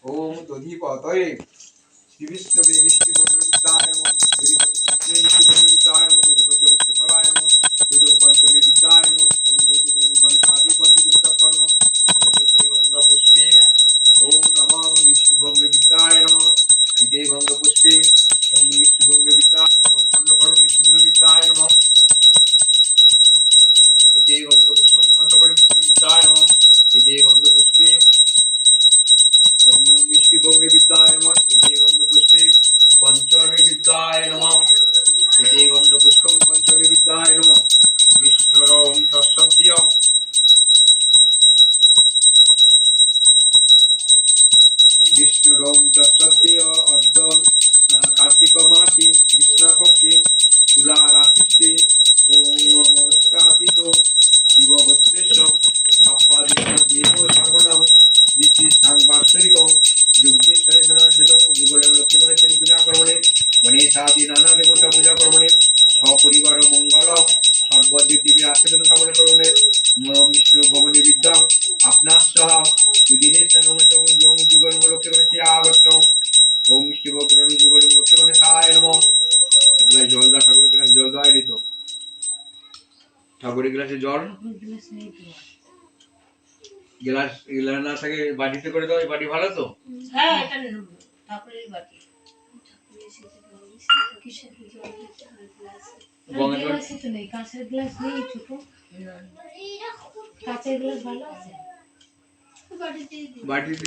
ওম দধিপতয়ে শ্রী বিষ্ণবে মিষ্টি বিদ্যায় নমঃ দধিপতি শ্রী মিষ্টি বিদ্যায় নমঃ দধিপতি শ্রীফলায় নমঃ দধিপতি পঞ্চমী বিদ্যায় নমঃ ওম দধিপতি গণেশাদি পঞ্চমী নমঃ ওম ইতি গন্ধ পুষ্পে ওম নমঃ মিষ্টি বিদ্যায় নমঃ ইতি গন্ধ পুষ্পে ওম মিষ্টি বিদ্যায় নমঃ খণ্ড খণ্ড মিষ্টি বিদ্যায় নমঃ ইতি গন্ধ পুষ্পম খণ্ড খণ্ড মিষ্টি বিদ্যায় নমঃ ইতি গন্ধ পুষ্পে ওম মিষ্টি বিদ্যায় নমঃ ইতি গন্ধ পুষ্পে পঞ্চমী বিদ্যায় নমঃ ইতি গন্ধ পুষ্পম পঞ্চমী বিদ্যায় নমঃ বিষ্ণুরং তৎসদ্য অদ্য কার্তিক মাসে কৃষ্ণপক্ষে তুলা রাশিতে ওম নমস্কাতিত শিবগোত্রেশ বাপ্পাদেব শ্রাবণম দিতি সাংবাৎসরিকম যুগেশ্বরেদনাশিতম যুগলের লক্ষ্মীগণেশ্বরী পূজা কর্মণে গণেশাদি নানা দেবতা পূজা কর্মণে সপরিবার মঙ্গলম সর্বদেব দেবীর আশীর্বাদ কামনা কর্মণে বিষ্ণু ভগবনী বিদ্যাম আপনার সহ দুদিনের নমস্তম যুগল লক্ষ্মীগণেশ্বরী আগচ্ছম ওম মিষ্টি ভগবান যুগল লক্ষ্মীগণেশায় নমঃ। এক গ্লাস জল দাও ঠাকুরের গ্লাস জল দাও দিত ঠাকুরের গ্লাসে জল গ্লাস গ্লাস না থাকে বাটিতে করে দাও। বাটি ভালো তো? হ্যাঁ এটা ঠাকুরের বাটি। কিসের জল দিতে হয় গ্লাসে? গ্লাসে তো নেই, কাঁচের গ্লাস নেই ছোট। কাঁচের গ্লাস ভালো আছে। বাটিতে দিই। বাটিতে